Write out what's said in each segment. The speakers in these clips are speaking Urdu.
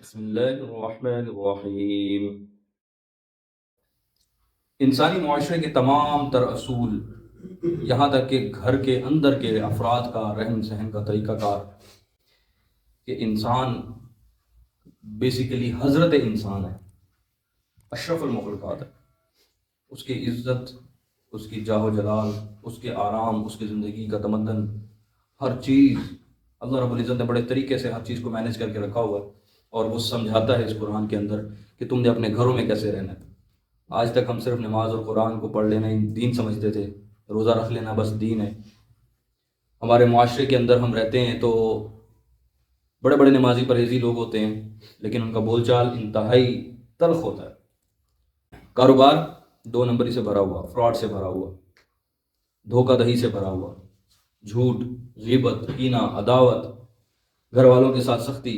بسم اللہ الرحمن الرحیم۔ انسانی معاشرے کے تمام تر اصول، یہاں تک کہ گھر کے اندر کے افراد کا رہن سہن کا طریقہ کار، کہ انسان بیسیکلی حضرت انسان ہے، اشرف المخلوقات ہے۔ اس کی عزت، اس کی جاہ و جلال، اس کے آرام، اس کی زندگی کا تمدن، ہر چیز اللہ رب العزت نے بڑے طریقے سے ہر چیز کو مینیج کر کے رکھا ہوا ہے، اور وہ سمجھاتا ہے اس قرآن کے اندر کہ تم نے اپنے گھروں میں کیسے رہنا ہے۔ آج تک ہم صرف نماز اور قرآن کو پڑھ لینا ہی دین سمجھتے تھے، روزہ رکھ لینا بس دین ہے۔ ہمارے معاشرے کے اندر ہم رہتے ہیں تو بڑے بڑے نمازی پرہیزی لوگ ہوتے ہیں، لیکن ان کا بول چال انتہائی تلخ ہوتا ہے۔ کاروبار دو نمبری سے بھرا ہوا، فراڈ سے بھرا ہوا، دھوکہ دہی سے بھرا ہوا، جھوٹ، غیبت، کینہ، عداوت، گھر والوں کے ساتھ سختی،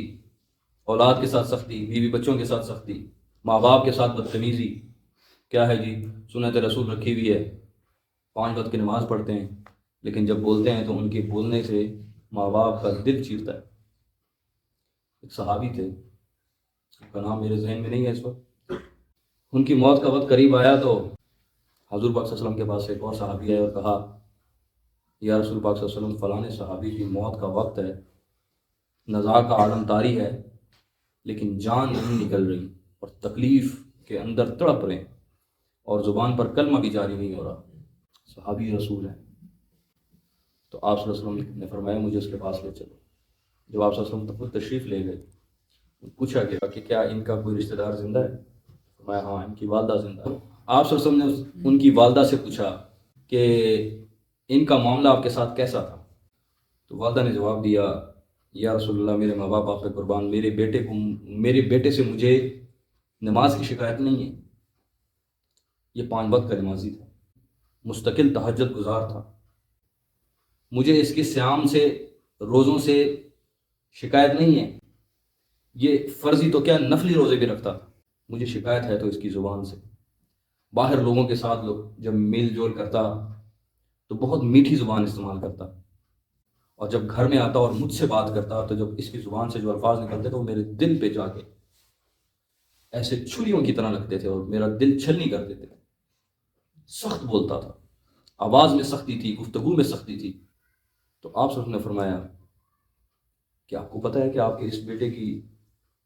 اولاد کے ساتھ سختی، بیوی بچوں کے ساتھ سختی، ماں باپ کے ساتھ بدتمیزی۔ کیا ہے جی؟ سنت رسول رکھی ہوئی ہے، 5 وقت کی نماز پڑھتے ہیں، لیکن جب بولتے ہیں تو ان کے بولنے سے ماں باپ کا دل چیرتا ہے۔ ایک صحابی تھے، ان کا نام میرے ذہن میں نہیں ہے اس وقت، ان کی موت کا وقت قریب آیا تو حضور پاک صلی اللہ علیہ وسلم کے پاس ایک اور صحابی آئے اور کہا، یا رسول پاک صلی اللہ علیہ وسلم، فلاں صحابی کی موت کا وقت ہے، نزاع کا عالم طاری ہے، لیکن جان نہیں نکل رہی اور تکلیف کے اندر تڑپ رہے ہیں، اور زبان پر کلمہ بھی جاری نہیں ہو رہا۔ صحابی رسول ہیں، تو آپ صلی اللہ علیہ وسلم نے فرمایا مجھے اس کے پاس لے چلو۔ جب آپ صلی اللہ علیہ وسلم خود تشریف لے گئے، پوچھا گیا کہ کیا ان کا کوئی رشتہ دار زندہ ہے؟ فرمایا ہاں، ان کی والدہ زندہ ہے۔ آپ صلی اللہ علیہ وسلم نے ان کی والدہ سے پوچھا کہ ان کا معاملہ آپ کے ساتھ کیسا تھا؟ تو والدہ نے جواب دیا، یا رسول اللہ، میرے ماں باپ آپ پہ قربان، میرے بیٹے سے مجھے نماز کی شکایت نہیں ہے۔ یہ 5 وقت کا نمازی تھا، مستقل تہجد گزار تھا، مجھے اس کے صیام سے، روزوں سے شکایت نہیں ہے، یہ فرضی تو کیا نفلی روزے بھی رکھتا تھا، مجھے شکایت ہے تو اس کی زبان سے۔ باہر لوگوں کے ساتھ جب میل جول کرتا تو بہت میٹھی زبان استعمال کرتا، اور جب گھر میں آتا اور مجھ سے بات کرتا تو جب اس کی زبان سے جو الفاظ نکلتے تو وہ میرے دل پہ جا کے ایسے چھریوں کی طرح لگتے تھے اور میرا دل چھلنی کر دیتے تھے۔ سخت بولتا تھا، آواز میں سختی تھی، گفتگو میں سختی تھی۔ تو آپ صلی اللہ علیہ وسلم نے فرمایا کہ آپ کو پتہ ہے کہ آپ کے اس بیٹے کی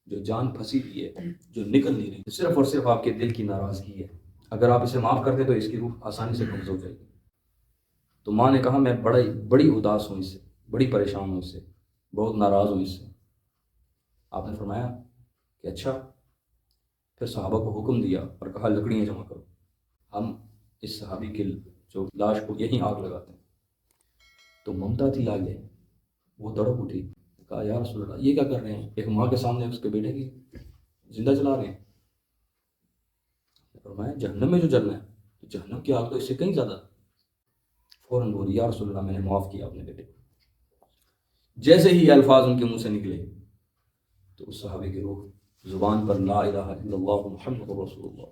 جو جان پھنسی ہوئی ہے، جو نکل نہیں رہی، صرف اور صرف آپ کے دل کی ناراضگی ہے، اگر آپ اسے معاف کرتے تو اس کی روح آسانی سے قبض ہو جائے گی۔ تو ماں نے کہا میں بڑی اداس ہوں اس سے، بڑی پریشان ہوں اس سے، بہت ناراض ہوں اس سے۔ آپ نے فرمایا کہ اچھا، پھر صحابہ کو حکم دیا اور کہا لکڑیاں جمع کرو، ہم اس صحابی کی جو لاش کو یہیں آگ لگاتے ہیں۔ تو ممتا تھی آگے، وہ تڑپ اٹھی، کہا یا رسول اللہ، یہ کیا کر رہے ہیں؟ ایک ماں کے سامنے اس کے بیٹے کی زندہ جلا رہے ہیں۔ فرمایا جہنم میں جو جلنا ہے، تو جہنم کی آگ تو اس سے کہیں زیادہ۔ فوراً بولی یا رسول اللہ، میں نے معاف کیا اپنے بیٹے کو۔ جیسے ہی یہ الفاظ ان کے منہ سے نکلے تو اس صحابی کی روح زبان پر لا الہ الا اللہ محمد رسول اللہ،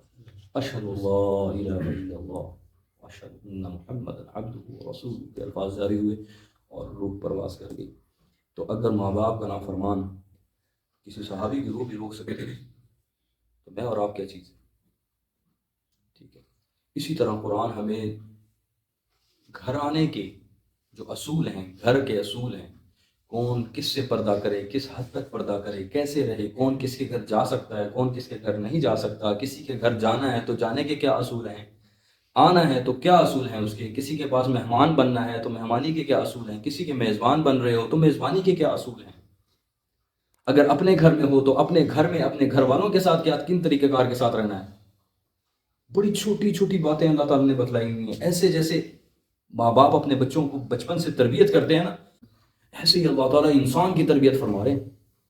اشہد اللہ الہ الا اللہ، اشہد ان محمد عبدہ ورسولہ کے الفاظ جاری ہوئے اور روح پرواز کر گئی۔ تو اگر ماں باپ کا نافرمان کسی صحابی کی روح بھی روک سکے تو میں اور آپ کیا چیز ہے؟ ٹھیک ہے، اسی طرح قرآن ہمیں گھرانے کے جو اصول ہیں، گھر کے اصول ہیں، کون کس سے پردہ کرے، کس حد تک پردہ کرے، کیسے رہے، کون کس کے گھر جا سکتا ہے، کون کس کے گھر نہیں جا سکتا، کسی کے گھر جانا ہے تو جانے کے کیا اصول ہیں، آنا ہے تو کیا اصول ہیں اس کے، کسی کے پاس مہمان بننا ہے تو مہمانی کے کیا اصول ہیں، کسی کے میزبان بن رہے ہو تو میزبانی کے کیا اصول ہیں، اگر اپنے گھر میں ہو تو اپنے گھر میں اپنے گھر والوں کے ساتھ کیا، کن طریقہ کار کے ساتھ رہنا ہے۔ بڑی چھوٹی چھوٹی باتیں اللہ تعالیٰ نے بتلائی ہوئی ہیں، ایسے جیسے ماں باپ اپنے بچوں کو بچپن سے تربیت کرتے ہیں نا، ایسے ہی اللہ تعالیٰ انسان کی تربیت فرما رہے ہیں۔